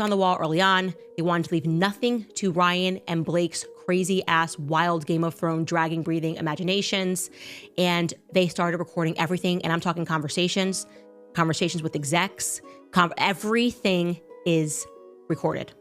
on the wall early on. They wanted to leave nothing to Ryan and Blake's crazy ass wild Game of Thrones dragging breathing imaginations, and they started recording everything. And I'm talking conversations with execs. Everything is recorded.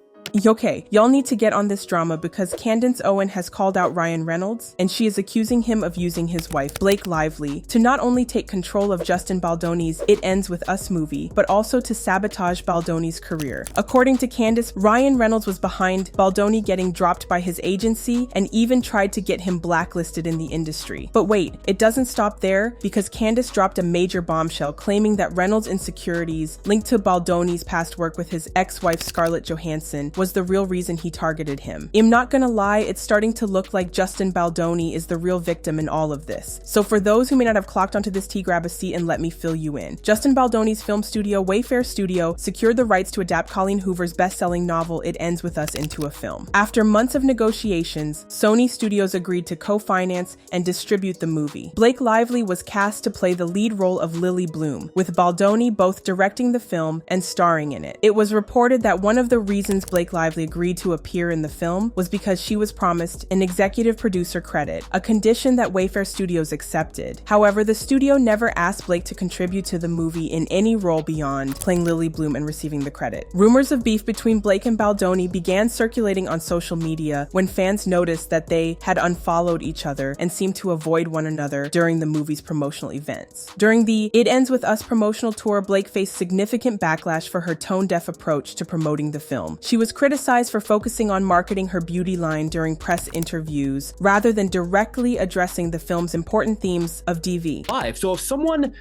Okay, y'all need to get on this drama because Candance Owen has called out Ryan Reynolds, and she is accusing him of using his wife, Blake Lively, to not only take control of Justin Baldoni's It Ends With Us movie, but also to sabotage Baldoni's career. According to Candace, Ryan Reynolds was behind Baldoni getting dropped by his agency and even tried to get him blacklisted in the industry. But wait, it doesn't stop there, because Candace dropped a major bombshell claiming that Reynolds' insecurities linked to Baldoni's past work with his ex-wife Scarlett Johansson was the real reason he targeted him. I'm not gonna lie, it's starting to look like Justin Baldoni is the real victim in all of this. So for those who may not have clocked onto this tea, grab a seat and let me fill you in. Justin Baldoni's film studio, Wayfair Studio, secured the rights to adapt Colleen Hoover's best-selling novel It Ends With Us into a film. After months of negotiations, Sony Studios agreed to co-finance and distribute the movie. Blake Lively was cast to play the lead role of Lily Bloom, with Baldoni both directing the film and starring in it. It was reported that one of the reasons Blake Lively agreed to appear in the film was because she was promised an executive producer credit, a condition that Wayfair Studios accepted. However, the studio never asked Blake to contribute to the movie in any role beyond playing Lily Bloom and receiving the credit. Rumors of beef between Blake and Baldoni began circulating on social media when fans noticed that they had unfollowed each other and seemed to avoid one another during the movie's promotional events. During the It Ends With Us promotional tour, Blake faced significant backlash for her tone-deaf approach to promoting the film. She was criticized for focusing on marketing her beauty line during press interviews rather than directly addressing the film's important themes of DV. So if someone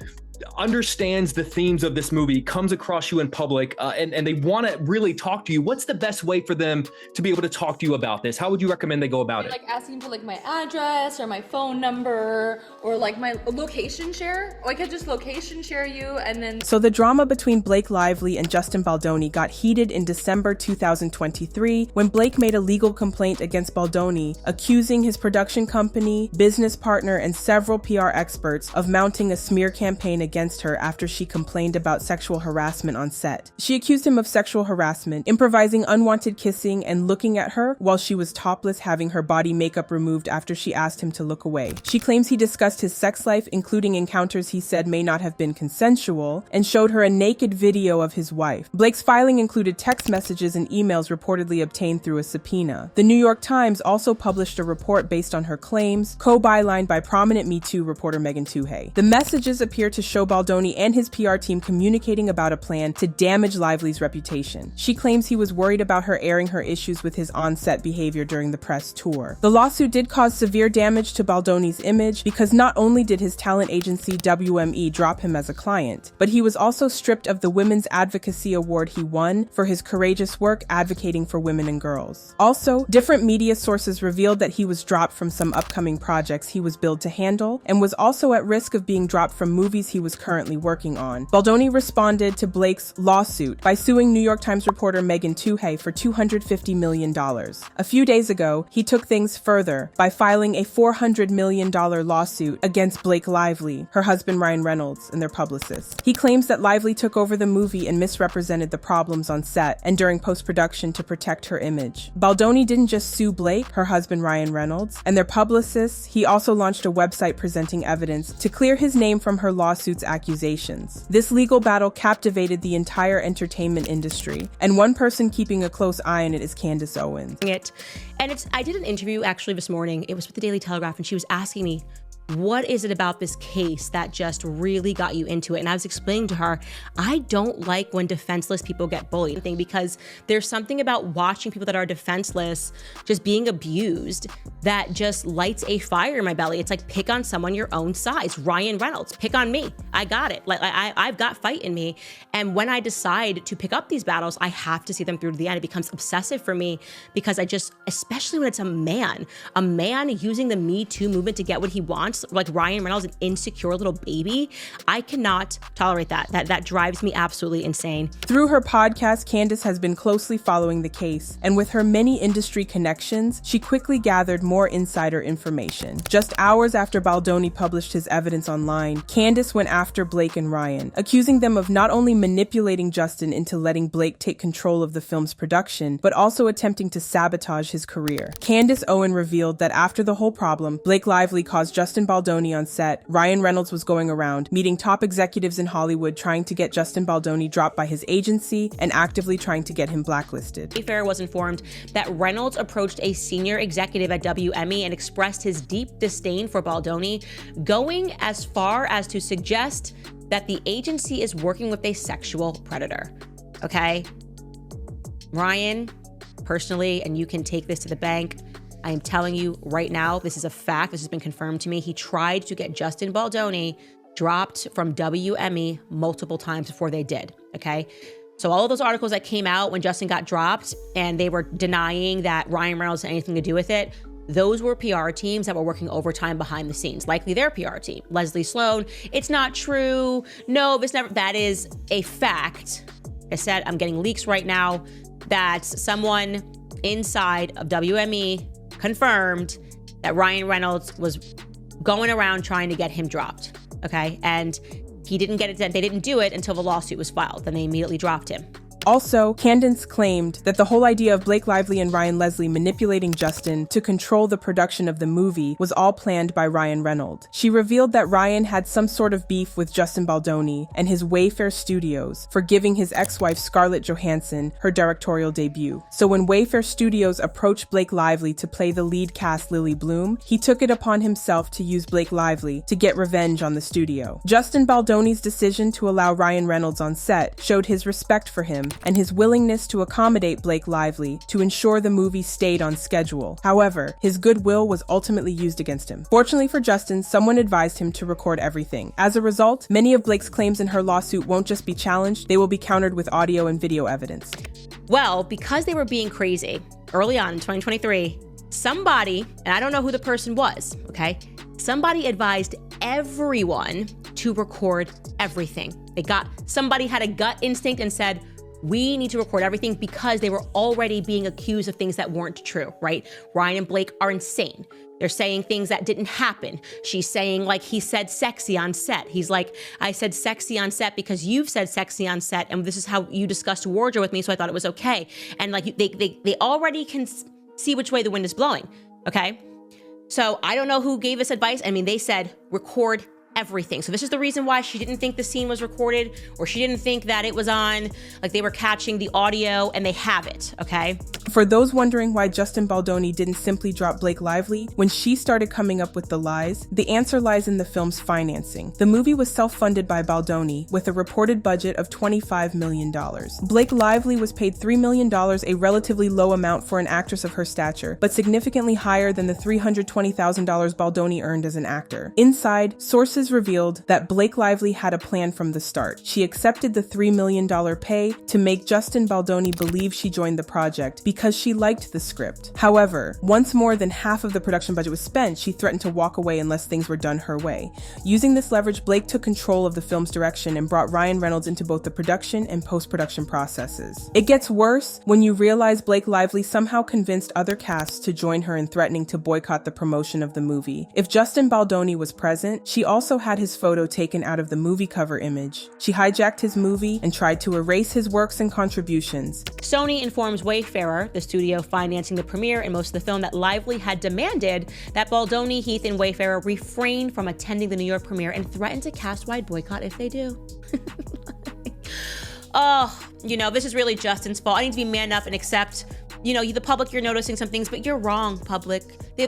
understands the themes of this movie, comes across you in public, and they want to really talk to you, what's the best way for them to be able to talk to you about this? How would you recommend they go about it? Like asking for like my address or my phone number or like my location share. Or I could just location share you and then... So the drama between Blake Lively and Justin Baldoni got heated in December 2023 when Blake made a legal complaint against Baldoni, accusing his production company, business partner, and several PR experts of mounting a smear campaign against her after she complained about sexual harassment on set. She accused him of sexual harassment, improvising unwanted kissing and looking at her while she was topless, having her body makeup removed after she asked him to look away. She claims he discussed his sex life, including encounters he said may not have been consensual, and showed her a naked video of his wife. Blake's filing included text messages and emails reportedly obtained through a subpoena. The New York Times also published a report based on her claims, co-bylined by prominent Me Too reporter Megan Tuhey. The messages appear to show Baldoni and his PR team communicating about a plan to damage Lively's reputation. She claims he was worried about her airing her issues with his on-set behavior during the press tour. The lawsuit did cause severe damage to Baldoni's image because not only did his talent agency WME drop him as a client, but he was also stripped of the Women's Advocacy Award he won for his courageous work advocating for women and girls. Also, different media sources revealed that he was dropped from some upcoming projects he was billed to handle and was also at risk of being dropped from movies he was currently working on. Baldoni responded to Blake's lawsuit by suing New York Times reporter Megan Tuhey for $250 million. A few days ago, he took things further by filing a $400 million lawsuit against Blake Lively, her husband Ryan Reynolds, and their publicist. He claims that Lively took over the movie and misrepresented the problems on set and during post-production to protect her image. Baldoni didn't just sue Blake, her husband Ryan Reynolds, and their publicists. He also launched a website presenting evidence to clear his name from her lawsuit's accusations. This legal battle captivated the entire entertainment industry, and one person keeping a close eye on it is Candace Owens. I did an interview actually this morning. It was with the Daily Telegraph, and she was asking me, what is it about this case that just really got you into it? And I was explaining to her, I don't like when defenseless people get bullied, because there's something about watching people that are defenseless just being abused that just lights a fire in my belly. It's like, pick on someone your own size. Ryan Reynolds, pick on me. I got it. Like I've got fight in me. And when I decide to pick up these battles, I have to see them through to the end. It becomes obsessive for me because especially when it's a man using the Me Too movement to get what he wants. wants like Ryan Reynolds, an insecure little baby. I cannot tolerate that. That drives me absolutely insane. Through her podcast, Candace has been closely following the case, and with her many industry connections, she quickly gathered more insider information. Just hours after Baldoni published his evidence online, Candace went after Blake and Ryan, accusing them of not only manipulating Justin into letting Blake take control of the film's production, but also attempting to sabotage his career. Candance Owen revealed that after the whole problem, Blake Lively caused Justin Baldoni on set. Ryan Reynolds was going around, meeting top executives in Hollywood, trying to get Justin Baldoni dropped by his agency and actively trying to get him blacklisted. Wayfarer was informed that Reynolds approached a senior executive at WME and expressed his deep disdain for Baldoni, going as far as to suggest that the agency is working with a sexual predator. Okay? Ryan, personally, and you can take this to the bank, I am telling you right now, this is a fact. This has been confirmed to me. He tried to get Justin Baldoni dropped from WME multiple times before they did, okay? So all of those articles that came out when Justin got dropped and they were denying that Ryan Reynolds had anything to do with it, those were PR teams that were working overtime behind the scenes, likely their PR team. Leslie Sloan, it's not true. No, this never, that is a fact. I said, I'm getting leaks right now that someone inside of WME confirmed that Ryan Reynolds was going around trying to get him dropped, okay? And he didn't get it done. They didn't do it until the lawsuit was filed. Then they immediately dropped him. Also, Candance claimed that the whole idea of Blake Lively and Ryan Leslie manipulating Justin to control the production of the movie was all planned by Ryan Reynolds. She revealed that Ryan had some sort of beef with Justin Baldoni and his Wayfarer Studios for giving his ex-wife Scarlett Johansson her directorial debut. So when Wayfarer Studios approached Blake Lively to play the lead cast Lily Bloom, he took it upon himself to use Blake Lively to get revenge on the studio. Justin Baldoni's decision to allow Ryan Reynolds on set showed his respect for him and his willingness to accommodate Blake Lively to ensure the movie stayed on schedule. However, his goodwill was ultimately used against him. Fortunately for Justin, someone advised him to record everything. As a result, many of Blake's claims in her lawsuit won't just be challenged, they will be countered with audio and video evidence. Well, because they were being crazy early on in 2023, somebody, and I don't know who the person was, okay? Somebody advised everyone to record everything. Somebody had a gut instinct and said, we need to record everything because they were already being accused of things that weren't true, right? Ryan and Blake are insane. They're saying things that didn't happen. She's saying like he said sexy on set. He's like, I said sexy on set because you've said sexy on set and this is how you discussed wardrobe with me, so I thought it was okay. And like they already can see which way the wind is blowing, okay? So I don't know who gave this advice. I mean, they said record everything. So this is the reason why she didn't think the scene was recorded, or she didn't think that it was on, like they were catching the audio, and they have it, okay? For those wondering why Justin Baldoni didn't simply drop Blake Lively when she started coming up with the lies, the answer lies in the film's financing. The movie was self-funded by Baldoni with a reported budget of $25 million. Blake Lively was paid $3 million, a relatively low amount for an actress of her stature, but significantly higher than the $320,000 Baldoni earned as an actor. Inside, sources revealed that Blake Lively had a plan from the start. She accepted the $3 million pay to make Justin Baldoni believe she joined the project because she liked the script. However, once more than half of the production budget was spent, she threatened to walk away unless things were done her way. Using this leverage, Blake took control of the film's direction and brought Ryan Reynolds into both the production and post-production processes. It gets worse when you realize Blake Lively somehow convinced other casts to join her in threatening to boycott the promotion of the movie. If Justin Baldoni was present, she also had his photo taken out of the movie cover image. She hijacked his movie and tried to erase his works and contributions. Sony informs Wayfarer, the studio financing the premiere and most of the film, that Lively had demanded that Baldoni, Heath, and Wayfarer refrain from attending the New York premiere and threatened to cast-wide boycott if they do. Oh, this is really Justin's fault. I need to be man up and accept, the public, you're noticing some things, but you're wrong, public.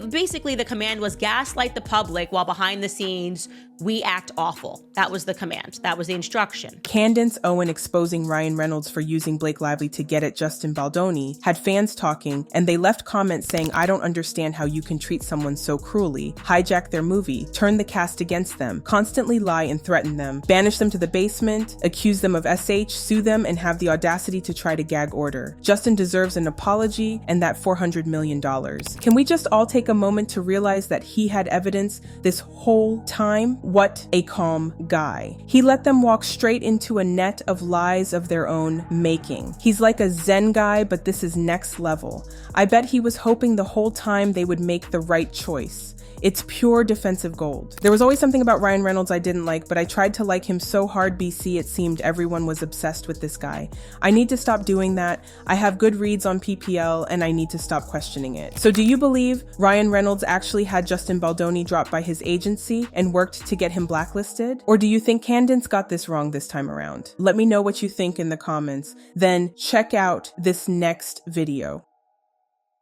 Basically, the command was gaslight the public while behind the scenes, we act awful. That was the command. That was the instruction. Candance Owen exposing Ryan Reynolds for using Blake Lively to get at Justin Baldoni had fans talking, and they left comments saying, I don't understand how you can treat someone so cruelly, hijack their movie, turn the cast against them, constantly lie and threaten them, banish them to the basement, accuse them of SH, sue them, and have the audacity to try to gag order. Justin deserves an apology apology and that $400 million. Can we just all take a moment to realize that he had evidence this whole time? What a calm guy. He let them walk straight into a net of lies of their own making. He's like a Zen guy, but this is next level. I bet he was hoping the whole time they would make the right choice. It's pure defensive gold. There was always something about Ryan Reynolds I didn't like, but I tried to like him so hard, BC, it seemed everyone was obsessed with this guy. I need to stop doing that. I have good reads on PPL and I need to stop questioning it. So do you believe Ryan Reynolds actually had Justin Baldoni dropped by his agency and worked to get him blacklisted? Or do you think Candance got this wrong this time around? Let me know what you think in the comments. Then check out this next video.